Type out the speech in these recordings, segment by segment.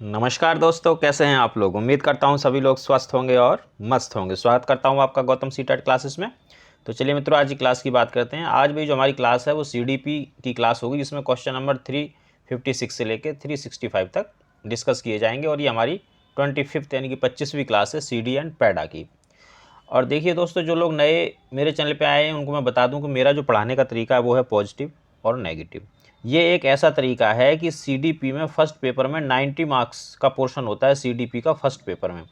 नमस्कार दोस्तों, कैसे हैं आप लोग। उम्मीद करता हूं सभी लोग स्वस्थ होंगे और मस्त होंगे। स्वागत करता हूं आपका गौतम सीटेट क्लासेस में। तो चलिए मित्रों, आज की क्लास की बात करते हैं। आज भी जो हमारी क्लास है वो सीडीपी की क्लास होगी, जिसमें क्वेश्चन नंबर 356 से लेकर 365 तक डिस्कस किए जाएंगे। और ये हमारी 25th यानी कि 25वीं क्लास है सी डी एंड पैडा की। और देखिए दोस्तों, जो लोग नए मेरे चैनल पे आए हैं उनको मैं बता दूं कि मेरा जो पढ़ाने का तरीका है वो है पॉजिटिव और नेगेटिव। ये एक ऐसा तरीका है कि सीडीपी में फर्स्ट पेपर में 90 मार्क्स का पोर्शन होता है सीडीपी का फर्स्ट पेपर में।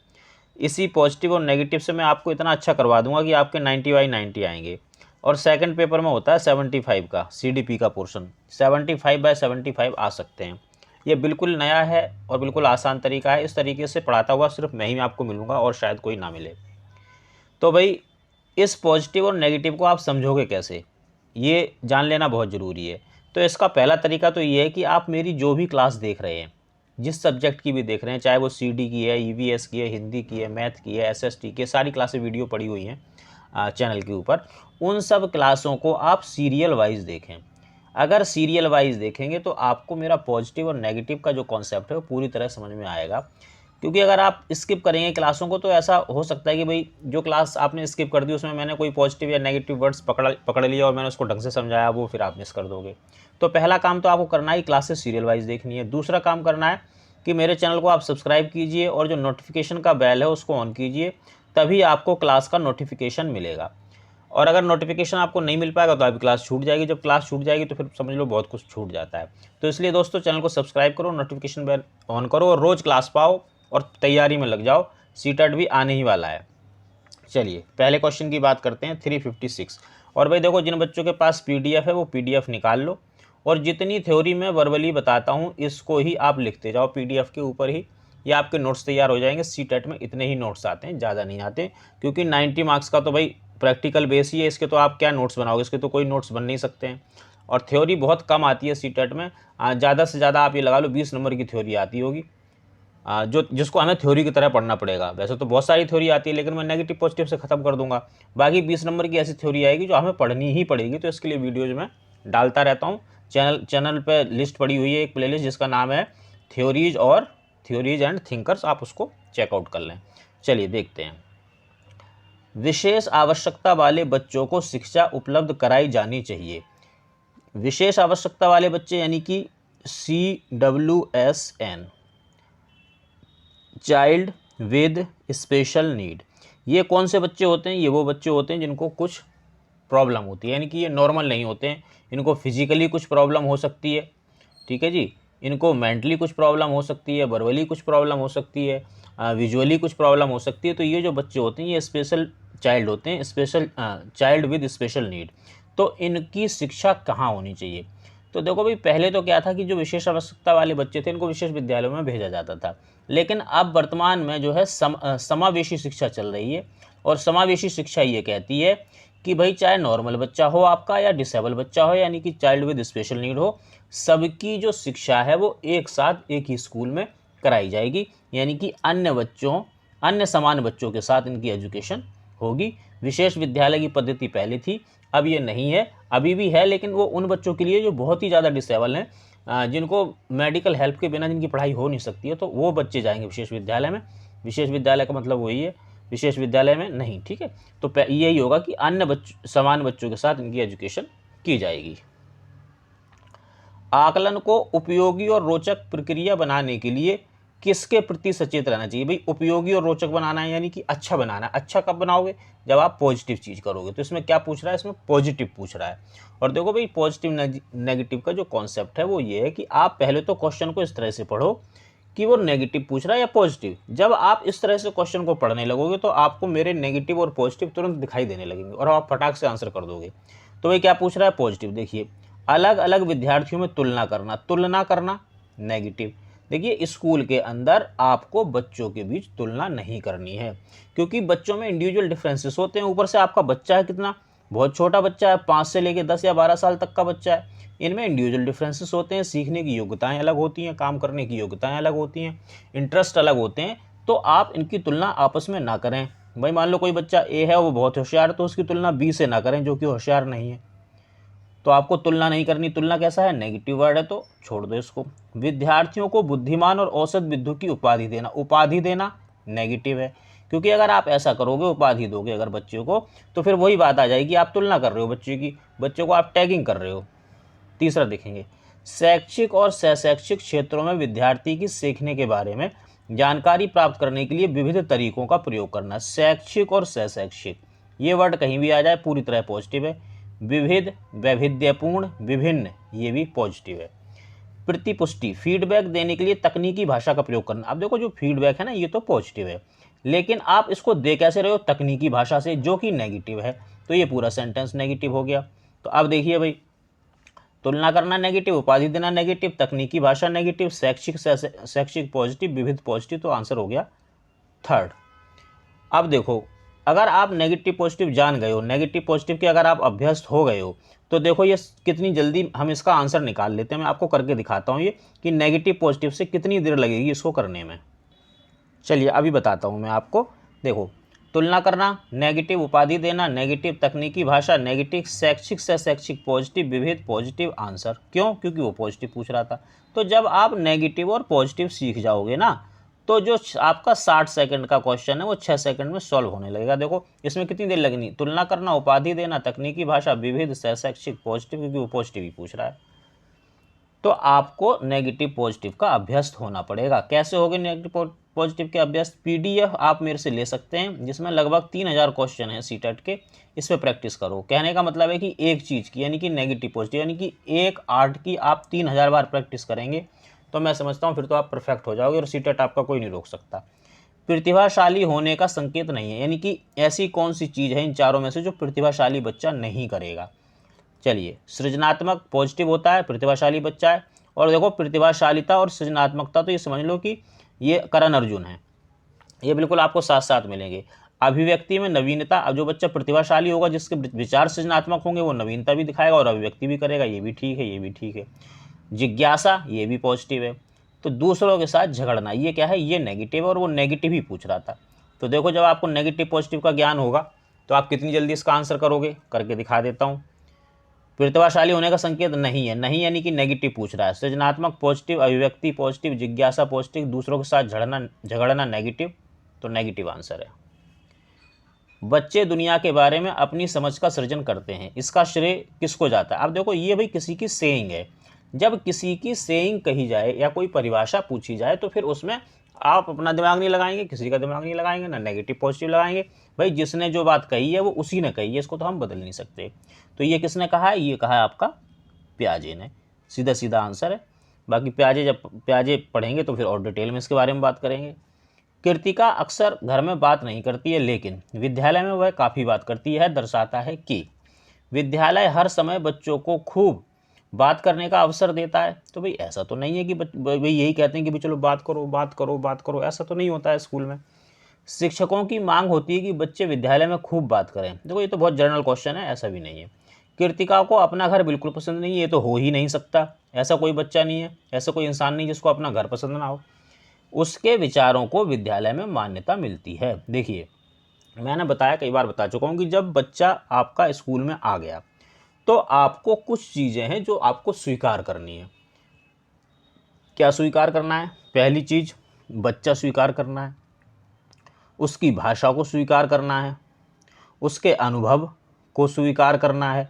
इसी पॉजिटिव और नेगेटिव से मैं आपको इतना अच्छा करवा दूंगा कि आपके 90/90 आएंगे। और सेकंड पेपर में होता है 75 का सीडीपी का पोर्शन, 75/75 आ सकते हैं। ये बिल्कुल नया है और बिल्कुल आसान तरीका है। इस तरीके से पढ़ाता हुआ सिर्फ मैं ही आपको मिलूंगा और शायद कोई ना मिले। तो भाई, इस पॉजिटिव और नेगेटिव को आप समझोगे कैसे, ये जान लेना बहुत ज़रूरी है। तो इसका पहला तरीका तो ये है कि आप मेरी जो भी क्लास देख रहे हैं, जिस सब्जेक्ट की भी देख रहे हैं, चाहे वो सीडी की है, ईवीएस की है, हिंदी की है, मैथ की है, एसएसटी की है, सारी क्लासें वीडियो पड़ी हुई हैं चैनल के ऊपर। उन सब क्लासों को आप सीरियल वाइज देखें। अगर सीरियल वाइज देखेंगे तो आपको मेरा पॉजिटिव और नेगेटिव का जो कॉन्सेप्ट है वो पूरी तरह समझ में आएगा। क्योंकि अगर आप स्किप करेंगे क्लासों को तो ऐसा हो सकता है कि भाई जो क्लास आपने स्किप कर दी उसमें मैंने कोई पॉजिटिव या नेगेटिव वर्ड्स पकड़ लिया और मैंने उसको ढंग से समझाया, वो फिर आप मिस कर दोगे। तो पहला काम तो आपको करना है, क्लासेस सीरियल वाइज देखनी है। दूसरा काम करना है कि मेरे चैनल को आप सब्सक्राइब कीजिए और जो नोटिफिकेशन का बेल है उसको ऑन कीजिए, तभी आपको क्लास का नोटिफिकेशन मिलेगा। और अगर नोटिफिकेशन आपको नहीं मिल पाएगा तो आपकी क्लास छूट जाएगी। जब क्लास छूट जाएगी तो फिर समझ लो बहुत कुछ छूट जाता है। तो इसलिए दोस्तों, चैनल को सब्सक्राइब करो, नोटिफिकेशन बेल ऑन करो और रोज़ क्लास पाओ और तैयारी में लग जाओ। सीटेट भी आने ही वाला है। चलिए पहले क्वेश्चन की बात करते हैं, 356। और भाई देखो, जिन बच्चों के पास पीडीएफ है वो पीडीएफ निकाल लो और जितनी थ्योरी मैं वर्बली बताता हूँ इसको ही आप लिखते जाओ पीडीएफ के ऊपर ही। ये आपके नोट्स तैयार हो जाएंगे। सीटेट में इतने ही नोट्स आते हैं, ज़्यादा नहीं आते, क्योंकि 90 मार्क्स का तो भाई प्रैक्टिकल बेस ही है। इसके तो आप क्या नोट्स बनाओगे, इसके तो कोई नोट्स बन नहीं सकते हैं। और थ्योरी बहुत कम आती है सीटेट में। ज़्यादा से ज़्यादा आप ये लगा लो 20 नंबर की थ्योरी आती होगी, जो जिसको हमें थ्योरी की तरह पढ़ना पड़ेगा। वैसे तो बहुत सारी थ्योरी आती है, लेकिन मैं नेगेटिव पॉजिटिव से ख़त्म कर दूंगा। बाकी 20 नंबर की ऐसी थ्योरी आएगी जो हमें पढ़नी ही पड़ेगी। तो इसके लिए वीडियोज में डालता रहता हूँ। चैनल पे लिस्ट पड़ी हुई है, एक प्लेलिस्ट जिसका नाम है थ्योरीज एंड थिंकर्स, आप उसको चेकआउट कर लें। चलिए देखते हैं। विशेष आवश्यकता वाले बच्चों को शिक्षा उपलब्ध कराई जानी चाहिए। विशेष आवश्यकता वाले बच्चे यानी कि CWSN, child with special need. ये कौन से बच्चे होते हैं? ये वो बच्चे होते हैं जिनको कुछ प्रॉब्लम होती है, यानी कि ये नॉर्मल नहीं होते हैं। इनको फिजिकली कुछ प्रॉब्लम हो सकती है, ठीक है जी। इनको मेंटली कुछ प्रॉब्लम हो सकती है, वर्बली कुछ प्रॉब्लम हो सकती है, विजुअली कुछ प्रॉब्लम हो सकती है। तो ये जो बच्चे होते हैं ये स्पेशल चाइल्ड होते हैं, special child with special need. तो इनकी शिक्षा कहाँ होनी चाहिए? तो देखो भाई, पहले तो क्या था कि जो विशेष आवश्यकता वाले बच्चे थे इनको विशेष विद्यालयों में भेजा जाता था। लेकिन अब वर्तमान में जो है समावेशी शिक्षा चल रही है। और समावेशी शिक्षा ये कहती है कि भाई चाहे नॉर्मल बच्चा हो आपका या डिसेबल बच्चा हो, यानी कि चाइल्ड विद स्पेशल नीड हो, सबकी जो शिक्षा है वो एक साथ एक ही स्कूल में कराई जाएगी। यानी कि अन्य समान बच्चों के साथ इनकी एजुकेशन होगी। विशेष विद्यालय की पद्धति पहले थी, अब ये नहीं है। अभी भी है, लेकिन वो उन बच्चों के लिए जो बहुत ही ज़्यादा डिसेबल हैं, जिनको मेडिकल हेल्प के बिना जिनकी पढ़ाई हो नहीं सकती है, तो वो बच्चे जाएंगे विशेष विद्यालय में। विशेष विद्यालय का मतलब वही है, विशेष विद्यालय में नहीं, ठीक है। तो यही होगा कि अन्य समान बच्चों के साथ इनकी एजुकेशन की जाएगी। आकलन को उपयोगी और रोचक प्रक्रिया बनाने के लिए किसके प्रति सचेत रहना चाहिए? भाई उपयोगी और रोचक बनाना है, यानी कि अच्छा बनाना है। अच्छा कब बनाओगे? जब आप पॉजिटिव चीज़ करोगे। तो इसमें क्या पूछ रहा है? इसमें पॉजिटिव पूछ रहा है। और देखो भाई, पॉजिटिव नेगेटिव का जो कॉन्सेप्ट है वो ये है कि आप पहले तो क्वेश्चन को इस तरह से पढ़ो कि वो नेगेटिव पूछ रहा है या पॉजिटिव। जब आप इस तरह से क्वेश्चन को पढ़ने लगोगे तो आपको मेरे नेगेटिव और पॉजिटिव तुरंत दिखाई देने लगेंगे और आप फटाक से आंसर कर दोगे। तो भाई क्या पूछ रहा है? पॉजिटिव। देखिए, अलग अलग विद्यार्थियों में तुलना करना नेगेटिव। देखिए, स्कूल के अंदर आपको बच्चों के बीच तुलना नहीं करनी है, क्योंकि बच्चों में इंडिविजुअल डिफरेंसेस होते हैं। ऊपर से आपका बच्चा है कितना, बहुत छोटा बच्चा है, 5 से लेकर 10 या 12 साल तक का बच्चा है। इनमें इंडिविजुअल डिफरेंसेस होते हैं, सीखने की योग्यताएं अलग होती हैं, काम करने की योग्यताएं अलग होती हैं, इंटरेस्ट अलग होते हैं। तो आप इनकी तुलना आपस में ना करें। भाई मान लो कोई बच्चा ए है, वो बहुत होशियार है, तो उसकी तुलना बी से ना करें जो कि होशियार नहीं है। तो आपको तुलना नहीं करनी। तुलना कैसा है, नेगेटिव वर्ड है तो छोड़ दो इसको। विद्यार्थियों को बुद्धिमान और औसत विद्वान की उपाधि देना, उपाधि देना नेगेटिव है, क्योंकि अगर आप ऐसा करोगे, उपाधि दोगे अगर बच्चों को, तो फिर वही बात आ जाएगी, आप तुलना कर रहे हो बच्चे की, बच्चों को आप टैगिंग कर रहे हो। तीसरा देखेंगे, शैक्षिक और शैक्षिक क्षेत्रों में विद्यार्थी की सीखने के बारे में जानकारी प्राप्त करने के लिए विविध तरीकों का प्रयोग करना। शैक्षिक और शैक्षिक, ये वर्ड कहीं भी आ जाए पूरी तरह पॉजिटिव है। विविध, वैविध्यपूर्ण, विभिन्न, ये भी पॉजिटिव है। प्रतिपुष्टि, फीडबैक देने के लिए तकनीकी भाषा का प्रयोग करना। अब देखो जो फीडबैक है ना, ये तो पॉजिटिव है, लेकिन आप इसको दे कैसे रहे हो, तकनीकी भाषा से, जो कि नेगेटिव है, तो ये पूरा सेंटेंस नेगेटिव हो गया। तो अब देखिए भाई, तुलना करना नेगेटिव, उपाधि देना नेगेटिव, तकनीकी भाषा नेगेटिव, शैक्षिक पॉजिटिव, विविध पॉजिटिव, तो आंसर हो गया थर्ड। अब देखो, अगर आप नेगेटिव पॉजिटिव जान गए हो, नेगेटिव पॉजिटिव के अगर आप अभ्यस्त हो गए हो, तो देखो ये कितनी जल्दी हम इसका आंसर निकाल लेते हैं। मैं आपको करके दिखाता हूँ ये कि नेगेटिव पॉजिटिव से कितनी देर लगेगी इसको करने में। चलिए अभी बताता हूँ मैं आपको। देखो, तुलना करना नेगेटिव, उपाधि देना नेगेटिव, तकनीकी भाषा नेगेटिव, शैक्षिक से शैक्षिक पॉजिटिव, विविध पॉजिटिव, आंसर। क्यों? क्योंकि वो पॉजिटिव पूछ रहा था। तो जब आप नेगेटिव और पॉजिटिव सीख जाओगे ना, तो जो आपका 60 सेकंड का क्वेश्चन है वो 6 सेकंड में सॉल्व होने लगेगा। देखो इसमें कितनी देर लगनी, तुलना करना, उपाधि देना, तकनीकी भाषा, विविध, शैक्षिक, पॉजिटिव, क्योंकि वो पॉजिटिव ही पूछ रहा है। तो आपको नेगेटिव पॉजिटिव का अभ्यस्त होना पड़ेगा। कैसे होगे नेगेटिव पॉजिटिव के अभ्यस्त? पीडीएफ आप मेरे से ले सकते हैं, जिसमें लगभग 3000 क्वेश्चन हैं सीटेट के। इस पर प्रैक्टिस करो। कहने का मतलब है कि एक चीज़ की, यानी कि नेगेटिव पॉजिटिव, यानी कि एक आर्ट की आप 3000 बार प्रैक्टिस करेंगे, तो मैं समझता हूँ फिर तो आप परफेक्ट हो जाओगे और सीटेट आपका कोई नहीं रोक सकता। प्रतिभाशाली होने का संकेत नहीं है, यानी कि ऐसी कौन सी चीज़ है इन चारों में से जो प्रतिभाशाली बच्चा नहीं करेगा। चलिए, सृजनात्मक पॉजिटिव होता है, प्रतिभाशाली बच्चा है। और देखो प्रतिभाशालिता और सृजनात्मकता, तो ये समझ लो कि ये करण अर्जुन है, ये बिल्कुल आपको साथ साथ मिलेंगे। अभिव्यक्ति में नवीनता, अब जो बच्चा प्रतिभाशाली होगा, जिसके विचार सृजनात्मक होंगे, वो नवीनता भी दिखाएगा और अभिव्यक्ति भी करेगा, ये भी ठीक है, ये भी ठीक है। जिज्ञासा, ये भी पॉजिटिव है। तो दूसरों के साथ झगड़ना, ये क्या है, ये नेगेटिव है, और वो नेगेटिव ही पूछ रहा था। तो देखो जब आपको नेगेटिव पॉजिटिव का ज्ञान होगा तो आप कितनी जल्दी इसका आंसर करोगे, करके दिखा देता हूँ। प्रतिभाशाली होने का संकेत नहीं है, नहीं यानी कि नेगेटिव पूछ रहा है। सृजनात्मक पॉजिटिव, अभिव्यक्ति पॉजिटिव, जिज्ञासा पॉजिटिव, दूसरों के साथ झगड़ना नेगेटिव, तो नेगेटिव आंसर है। बच्चे दुनिया के बारे में अपनी समझ का सृजन करते हैं, इसका श्रेय किसको जाता है? अब देखो ये भाई किसी की सेइंग है। जब किसी की सेइंग कही जाए या कोई परिभाषा पूछी जाए, तो फिर उसमें आप अपना दिमाग नहीं लगाएंगे, किसी का दिमाग नहीं लगाएंगे, ना नेगेटिव पॉजिटिव लगाएंगे। भाई जिसने जो बात कही है वो उसी ने कही है, इसको तो हम बदल नहीं सकते। तो ये किसने कहा है? ये कहा है आपका प्याजे ने, सीधा सीधा आंसर है। बाकी जब प्याजे पढ़ेंगे तो फिर और डिटेल में इसके बारे में बात करेंगे। कृतिका अक्सर घर में बात नहीं करती है, लेकिन विद्यालय में वह काफ़ी बात करती है, दर्शाता है कि विद्यालय हर समय बच्चों को खूब बात करने का अवसर देता है। तो भाई ऐसा तो नहीं है कि भाई यही कहते हैं कि भाई चलो बात करो बात करो बात करो, ऐसा तो नहीं होता है स्कूल में। शिक्षकों की मांग होती है कि बच्चे विद्यालय में खूब बात करें। देखो ये तो बहुत जनरल क्वेश्चन है, ऐसा भी नहीं है। कृतिका को अपना घर बिल्कुल पसंद नहीं है, ये तो हो ही नहीं सकता, ऐसा कोई बच्चा नहीं है, ऐसा कोई इंसान नहीं जिसको अपना घर पसंद ना हो। उसके विचारों को विद्यालय में मान्यता मिलती है। देखिए मैंने बताया, कई बार बता चुका हूँ कि जब बच्चा आपका स्कूल में आ गया तो आपको कुछ चीज़ें हैं जो आपको स्वीकार करनी है। क्या स्वीकार करना है? पहली चीज़ बच्चा स्वीकार करना है, उसकी भाषा को स्वीकार करना है, उसके अनुभव को स्वीकार करना है,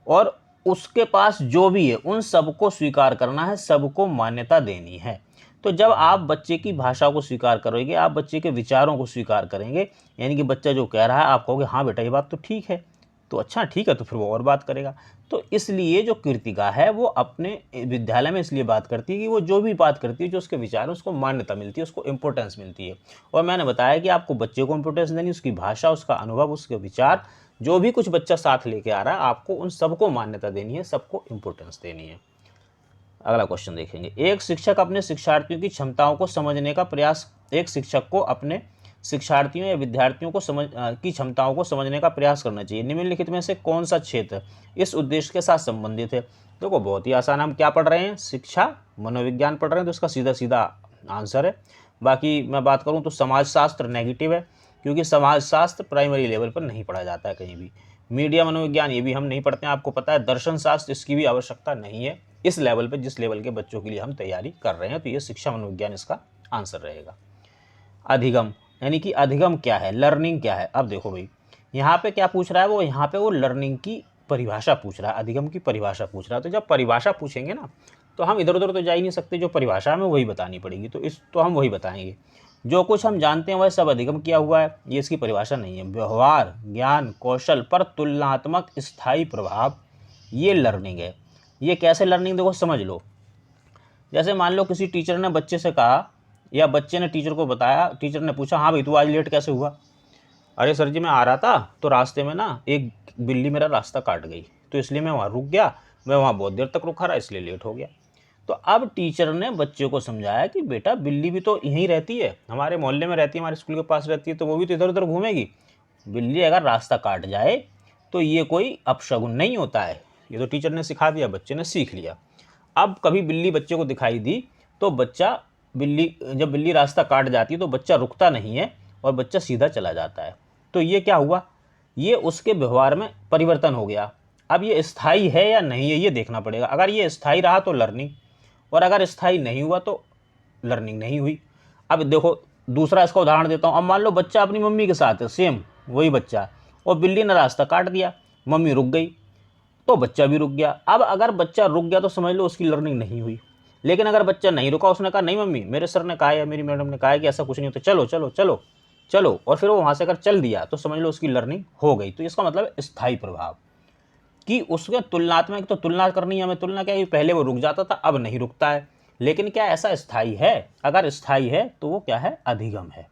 और उसके पास जो भी है उन सबको स्वीकार करना है, सबको मान्यता देनी है। तो जब आप बच्चे की भाषा को स्वीकार करोगे, आप बच्चे के विचारों को स्वीकार करेंगे, यानी कि बच्चा जो कह रहा है आप कहोगे हाँ बेटा ये बात तो ठीक है, तो अच्छा ठीक है, तो फिर वो और बात करेगा। तो इसलिए जो कृतिका है वो अपने विद्यालय में इसलिए बात करती है कि वो जो भी बात करती है, जो उसके विचार है, उसको मान्यता मिलती है, उसको इम्पोर्टेंस मिलती है। और मैंने बताया कि आपको बच्चे को इम्पोर्टेंस देनी, उसकी भाषा, उसका अनुभव, उसके विचार, जो भी कुछ बच्चा साथ लेके आ रहा है, आपको उन सबको मान्यता देनी है, सबको इम्पोर्टेंस देनी है। अगला क्वेश्चन देखेंगे। एक शिक्षक अपने शिक्षार्थियों की क्षमताओं को समझने का प्रयास, एक शिक्षक को अपने शिक्षार्थियों या विद्यार्थियों को की क्षमताओं को समझने का प्रयास करना चाहिए। निम्नलिखित में से कौन सा क्षेत्र इस उद्देश्य के साथ संबंधित है? देखो बहुत ही आसान, हम क्या पढ़ रहे हैं? शिक्षा मनोविज्ञान पढ़ रहे हैं, तो इसका सीधा सीधा आंसर है। बाकी मैं बात करूं तो समाजशास्त्र नेगेटिव है, क्योंकि समाजशास्त्र प्राइमरी लेवल पर नहीं पढ़ा जाता है कहीं भी। मीडिया मनोविज्ञान ये भी हम नहीं पढ़ते हैं, आपको पता है। दर्शन शास्त्र इसकी भी आवश्यकता नहीं है इस लेवल पे जिस लेवल के बच्चों के लिए हम तैयारी कर रहे हैं। तो ये शिक्षा मनोविज्ञान इसका आंसर रहेगा। अधिगम यानी कि अधिगम क्या है, लर्निंग क्या है। अब देखो भाई यहाँ पे क्या पूछ रहा है वो, यहाँ पे वो लर्निंग की परिभाषा पूछ रहा है, अधिगम की परिभाषा पूछ रहा है। तो जब परिभाषा पूछेंगे ना तो हम इधर उधर तो जा ही नहीं सकते, जो परिभाषा हमें वही बतानी पड़ेगी। तो हम वही बताएंगे, जो कुछ हम जानते हैं वह सब अधिगम किया हुआ है, ये इसकी परिभाषा नहीं है। व्यवहार, ज्ञान, कौशल पर तुलनात्मक स्थायी प्रभाव, ये लर्निंग है। ये कैसे लर्निंग, देखो समझ लो। जैसे मान लो किसी टीचर ने बच्चे से कहा या बच्चे ने टीचर को बताया, टीचर ने पूछा हाँ भाई तू आज लेट कैसे हुआ। अरे सर जी मैं आ रहा था तो रास्ते में ना एक बिल्ली मेरा रास्ता काट गई, तो इसलिए मैं वहाँ रुक गया, मैं वहाँ बहुत देर तक रुका रहा इसलिए लेट हो गया। तो अब टीचर ने बच्चे को समझाया कि बेटा बिल्ली भी तो यहीं रहती है, हमारे मोहल्ले में रहती है, हमारे स्कूल के पास रहती है, तो वो भी तो इधर उधर घूमेगी। बिल्ली अगर रास्ता काट जाए तो ये कोई अपशगुन नहीं होता है। ये तो टीचर ने सिखा दिया, बच्चे ने सीख लिया। अब कभी बिल्ली बच्चे को दिखाई दी तो जब बिल्ली रास्ता काट जाती है तो बच्चा रुकता नहीं है और बच्चा सीधा चला जाता है। तो ये क्या हुआ, ये उसके व्यवहार में परिवर्तन हो गया। अब ये स्थायी है या नहीं है ये देखना पड़ेगा। अगर ये स्थायी रहा तो लर्निंग, और अगर स्थायी नहीं हुआ तो लर्निंग नहीं हुई। अब देखो दूसरा इसका उदाहरण देता हूँ। अब मान लो बच्चा अपनी मम्मी के साथ है, सेम वही बच्चा, और बिल्ली ने रास्ता काट दिया, मम्मी रुक गई तो बच्चा भी रुक गया। अब अगर बच्चा रुक गया तो समझ लो उसकी लर्निंग नहीं हुई। लेकिन अगर बच्चा नहीं रुका, उसने कहा नहीं मम्मी मेरे सर ने कहा है, मेरी मैडम ने कहा है कि ऐसा कुछ नहीं होता, चलो चलो चलो चलो, और फिर वो वहाँ से अगर चल दिया तो समझ लो उसकी लर्निंग हो गई। तो इसका मतलब स्थायी प्रभाव कि उसके तुलनात्मक, तो तुलना करनी है हमें। तुलना क्या है, पहले वो रुक जाता था अब नहीं रुकता है, लेकिन क्या ऐसा स्थायी है? अगर स्थायी है तो वो क्या है, अधिगम है।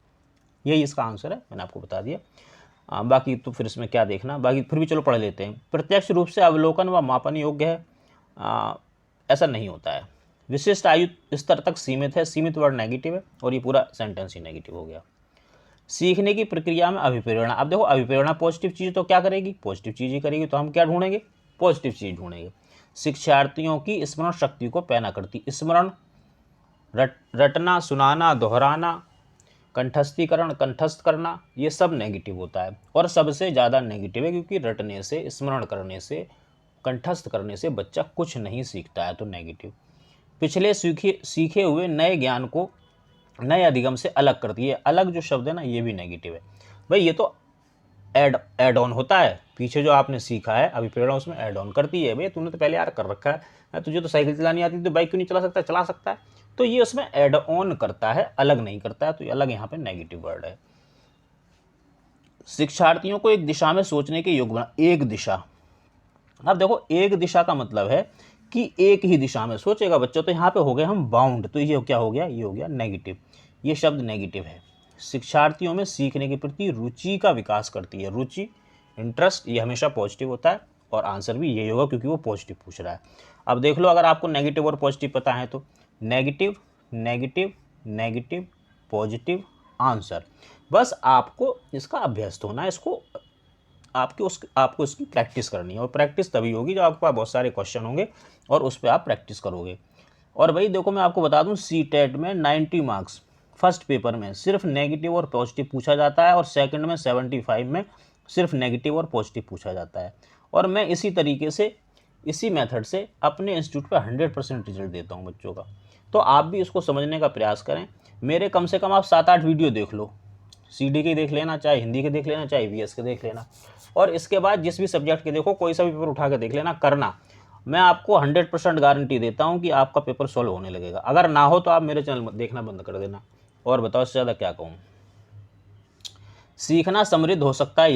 यही इसका आंसर है, मैंने आपको बता दिया। बाकी तो फिर इसमें क्या देखना, बाकी फिर भी चलो पढ़ लेते हैं। प्रत्यक्ष रूप से अवलोकन व मापन योग्य है, ऐसा नहीं होता है। विशिष्ट आयु स्तर तक सीमित है, सीमित वर्ड नेगेटिव है, और ये पूरा सेंटेंस ही नेगेटिव हो गया। सीखने की प्रक्रिया में अभिप्रेरणा, अब देखो अभिप्रेरणा पॉजिटिव चीज़ तो क्या करेगी, पॉजिटिव चीज़ ही करेगी। तो हम क्या ढूंढेंगे, पॉजिटिव चीज़ ढूंढेंगे। शिक्षार्थियों की स्मरण शक्ति को पैना करती, स्मरण, रटना, सुनाना, दोहराना, कंठस्थीकरण, कंठस्थ करना, ये सब नेगेटिव होता है। और सबसे ज़्यादा नेगेटिव है क्योंकि रटने से, स्मरण करने से, कंठस्थ करने से बच्चा कुछ नहीं सीखता है, तो नेगेटिव। पिछले सीखे हुए नए ज्ञान को नए अधिगम से अलग करती है, अलग जो शब्द है ना ये भी नेगेटिव है। भाई ये तो ऐड ऑन होता है, पीछे जो आपने सीखा है अभिप्रेरणा उसमें ऐड ऑन करती है। भाई तूने तो पहले यार कर रखा है, तुझे तो साइकिल चलानी आती तो बाइक क्यों नहीं चला सकता, चला सकता है। तो ये उसमें ऐड ऑन करता है, अलग नहीं करता है, तो ये अलग यहाँ पे नेगेटिव वर्ड है। शिक्षार्थियों को एक दिशा में सोचने के योग्य बना, एक दिशा। अब देखो एक दिशा का मतलब है कि एक ही दिशा में सोचेगा बच्चा, तो यहाँ पे हो गए हम बाउंड, तो ये क्या हो गया, ये हो गया नेगेटिव। ये शब्द नेगेटिव है। शिक्षार्थियों में सीखने के प्रति रुचि का विकास करती है, रुचि, इंटरेस्ट, ये हमेशा पॉजिटिव होता है, और आंसर भी यही होगा क्योंकि वो पॉजिटिव पूछ रहा है। अब देख लो अगर आपको नेगेटिव और पॉजिटिव पता है तो negative negative negative positive answer, बस आपको इसका अभ्यस्त होना है, इसको आपको इसकी प्रैक्टिस करनी है। और प्रैक्टिस तभी होगी जब आपके पास बहुत सारे क्वेश्चन होंगे और उस पर आप प्रैक्टिस करोगे। और भाई देखो मैं आपको बता दूं सीटेट में 90 मार्क्स फर्स्ट पेपर में सिर्फ नेगेटिव और पॉजिटिव पूछा जाता है, और सेकंड में 75 में सिर्फ नेगेटिव और पॉजिटिव पूछा जाता है। और मैं इसी तरीके से, इसी मेथड से अपने इंस्टीट्यूट पर 100% रिजल्ट देता हूँ बच्चों का। तो आप भी इसको समझने का प्रयास करें। मेरे कम से कम आप 7-8 वीडियो देख लो, CD के देख लेना, चाहे हिंदी के देख लेना, चाहे VS के देख लेना, और इसके बाद जिस भी सब्जेक्ट के देखो, कोई सा भी पेपर उठा के देख लेना, करना। मैं आपको 100% गारंटी देता हूँ कि आपका पेपर सॉल्व होने लगेगा। अगर ना हो तो आप मेरे चैनल देखना बंद कर देना। और बताओ इससे ज़्यादा क्या कहूँ। सीखना समृद्ध हो सकता है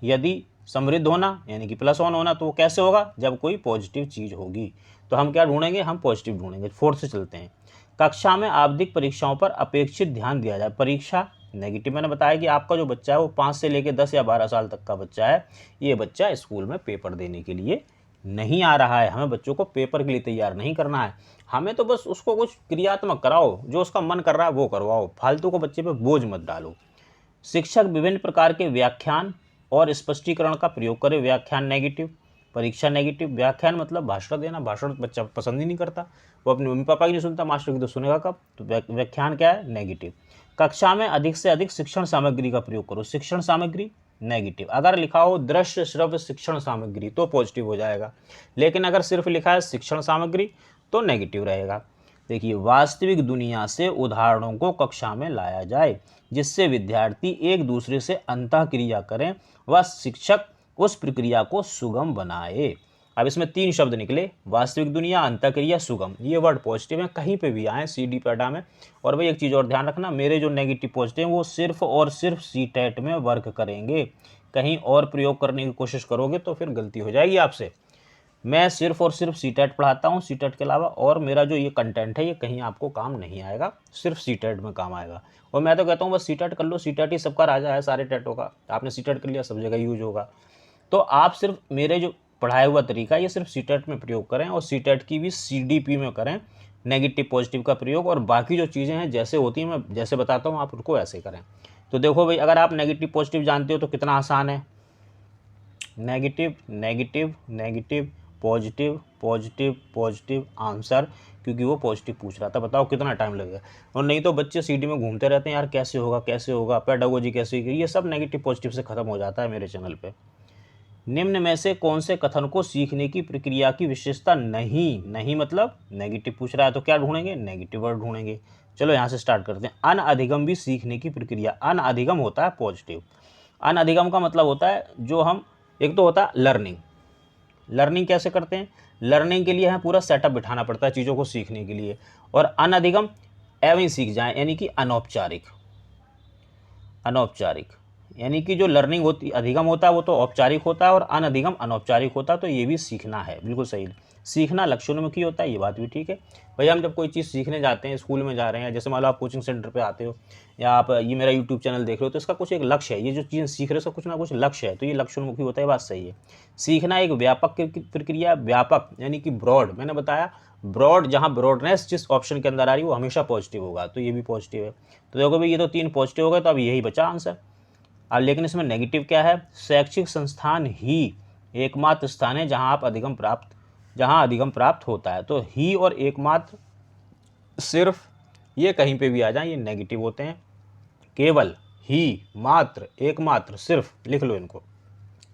यदि समृद्ध होना यानी कि +1 होना, तो वो कैसे होगा, जब कोई पॉजिटिव चीज़ होगी। तो हम क्या ढूंढेंगे, हम पॉजिटिव ढूंढेंगे। 4th से चलते हैं। कक्षा में आवधिक परीक्षाओं पर अपेक्षित ध्यान दिया जाए, परीक्षा नेगेटिव। मैंने बताया कि आपका जो बच्चा है वो 5 से लेकर 10 या 12 साल तक का बच्चा है, ये बच्चा स्कूल में पेपर देने के लिए नहीं आ रहा है। हमें बच्चों को पेपर के लिए तैयार नहीं करना है, हमें तो बस उसको कुछ क्रियात्मक कराओ, जो उसका मन कर रहा है वो करवाओ, फालतू को बच्चे पे बोझ मत डालो। शिक्षक विभिन्न प्रकार के व्याख्यान और स्पष्टीकरण का प्रयोग करें, व्याख्यान नेगेटिव, परीक्षा नेगेटिव। व्याख्यान मतलब भाषण देना, भाषण बच्चा पसंद ही नहीं करता, वो अपने मम्मी पापा की नहीं सुनता, मास्टर की तो सुनेगा कब। तो व्याख्यान क्या है, नेगेटिव। कक्षा में अधिक से अधिक शिक्षण सामग्री का प्रयोग करो, शिक्षण सामग्री नेगेटिव। अगर लिखा हो दृश्य श्रव्य शिक्षण सामग्री तो पॉजिटिव हो जाएगा, लेकिन अगर सिर्फ लिखा है शिक्षण सामग्री तो नेगेटिव रहेगा। देखिए, वास्तविक दुनिया से उदाहरणों को कक्षा में लाया जाए जिससे विद्यार्थी एक दूसरे से अंतःक्रिया करें व शिक्षक उस प्रक्रिया को सुगम बनाए। अब इसमें 3 शब्द निकले, वास्तविक दुनिया, अंतःक्रिया, सुगम। ये वर्ड पॉजिटिव है, कहीं पे भी आए सी डी पैडा में। और भाई एक चीज़ और ध्यान रखना, मेरे जो नेगेटिव पॉजिटिव हैं वो सिर्फ और सिर्फ सी टेट में वर्क करेंगे। कहीं और प्रयोग करने की कोशिश करोगे तो फिर गलती हो जाएगी आपसे। मैं सिर्फ और सिर्फ सी टेट पढ़ाता हूँ, सी टेट के अलावा और मेरा जो ये कंटेंट है ये कहीं आपको काम नहीं आएगा, सिर्फ सी टेट में काम आएगा। और मैं तो कहता हूँ बस सी टेट कर लो, सी टेट ही सबका राजा है सारे टेटों का। आपने सी टेट कर लिया, सब जगह यूज होगा। तो आप सिर्फ मेरे जो पढ़ाया हुआ तरीका ये सिर्फ सी टेट में प्रयोग करें और सी टेट की भी CDP में करें, नेगेटिव पॉजिटिव का प्रयोग। और बाकी जो चीज़ें हैं जैसे होती हैं मैं जैसे बताता हूँ आप उनको ऐसे करें। तो देखो भाई, अगर आप नेगेटिव पॉजिटिव जानते हो तो कितना आसान है, negative negative negative positive positive positive answer, क्योंकि वो पॉजिटिव पूछ रहा था। बताओ कितना टाइम लगेगा। और नहीं तो बच्चे CD में घूमते रहते हैं, यार कैसे होगा कैसे होगा, पेडागोजी कैसे होगी। ये सब नेगेटिव पॉजिटिव से खत्म हो जाता है मेरे चैनल पे। निम्न में से कौन से कथन को सीखने की प्रक्रिया की विशेषता नहीं मतलब नेगेटिव पूछ रहा है तो क्या ढूंढेंगे, नेगेटिव वर्ड ढूंढेंगे। चलो यहाँ से स्टार्ट करते हैं। अनअधिगम भी सीखने की प्रक्रिया। अनअधिगम होता है पॉजिटिव। अनअधिगम का मतलब होता है जो हम, एक तो होता है लर्निंग। लर्निंग कैसे करते हैं, लर्निंग के लिए हमें पूरा सेटअप बिठाना पड़ता है चीज़ों को सीखने के लिए। और अनअधिगम एवं ही सीख जाए, यानी कि अनौपचारिक। अनौपचारिक यानी कि जो लर्निंग होती, अधिगम होता है वो तो औपचारिक होता है और अनधिगम अनौपचारिक होता है। तो ये भी सीखना है, बिल्कुल सही। सीखना लक्ष्योन्मुखी होता है, ये बात भी ठीक है। भैया हम जब कोई चीज़ सीखने जाते हैं, स्कूल में जा रहे हैं, जैसे मान लो आप कोचिंग सेंटर पे आते हो या आप ये मेरा यूट्यूब चैनल देख रहे हो, तो इसका कुछ एक लक्ष्य है। ये जो चीज़ सीख रहे हो उसका कुछ ना कुछ लक्ष्य है, तो ये लक्ष्योन्मुखी होता है, बात सही है। सीखना एक व्यापक प्रक्रिया, व्यापक यानी कि ब्रॉड। मैंने बताया ब्रॉड, जहाँ ब्रॉडनेस जिस ऑप्शन के अंदर आ रही है वो हमेशा पॉजिटिव होगा, तो ये भी पॉजिटिव है। तो देखो भाई, ये तो 3 पॉजिटिव हो गए, तो अब यही बचा आंसर। लेकिन इसमें नेगेटिव क्या है, शैक्षिक संस्थान ही एकमात्र स्थान है जहां अधिगम प्राप्त होता है। तो ही और एकमात्र, सिर्फ, ये कहीं पे भी आ जाए ये नेगेटिव होते हैं। केवल, ही, मात्र, एकमात्र, सिर्फ, लिख लो इनको,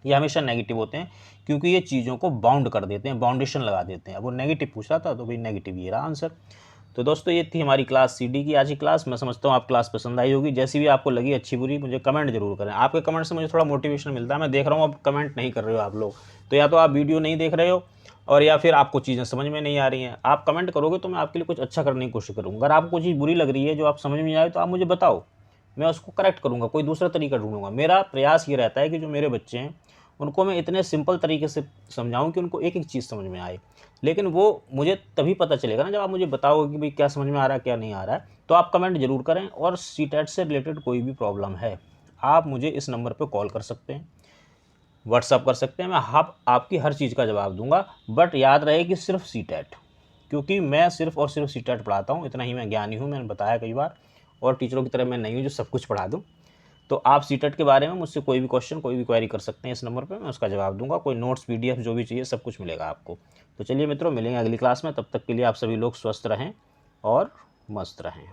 ये हमेशा नेगेटिव होते हैं क्योंकि ये चीज़ों को बाउंड कर देते हैं, बाउंडेशन लगा देते हैं। अब वो नेगेटिव पूछ रहा था तो भाई नेगेटिव ये रहा आंसर। तो दोस्तों ये थी हमारी क्लास CD की आज की क्लास। मैं समझता हूँ आप क्लास पसंद आई होगी। जैसी भी आपको लगी अच्छी बुरी मुझे कमेंट जरूर करें। आपके कमेंट से मुझे थोड़ा मोटिवेशन मिलता है। मैं देख रहा हूँ अब कमेंट नहीं कर रहे हो आप लोग, तो या तो आप वीडियो नहीं देख रहे हो और या फिर आपको चीज़ें समझ में नहीं आ रही हैं। आप कमेंट करोगे तो मैं आपके लिए कुछ अच्छा करने की कोशिश करूँगा। अगर आपको कोई चीज़ बुरी लग रही है जो आप समझ में नहीं आए तो आप मुझे बताओ, मैं उसको करेक्ट करूँगा, कोई दूसरा तरीका ढूंढूंगा। मेरा प्रयास ये रहता है कि जो मेरे बच्चे हैं उनको मैं इतने सिंपल तरीके से समझाऊं कि उनको एक एक चीज़ समझ में आए। लेकिन वो मुझे तभी पता चलेगा ना जब आप मुझे बताओगे कि भाई क्या समझ में आ रहा है क्या नहीं आ रहा है। तो आप कमेंट जरूर करें। और CTET से रिलेटेड कोई भी प्रॉब्लम है आप मुझे इस नंबर पर कॉल कर सकते हैं, व्हाट्सअप कर सकते हैं। मैं आपकी हर चीज़ का जवाब दूंगा। बट याद रहे कि सिर्फ CTET, क्योंकि मैं सिर्फ और सिर्फ CTET पढ़ाता हूँ। इतना ही मैं ज्ञानी हूँ, मैंने बताया कई बार। और टीचरों की तरह मैं नहीं हूँ जो सब कुछ पढ़ा दूँ। तो आप CTET के बारे में मुझसे कोई भी क्वेश्चन, कोई भी क्वेरी कर सकते हैं इस नंबर पे, मैं उसका जवाब दूंगा। कोई नोट्स, PDF जो भी चाहिए सब कुछ मिलेगा आपको। तो चलिए मित्रों, मिलेंगे अगली क्लास में। तब तक के लिए आप सभी लोग स्वस्थ रहें और मस्त रहें।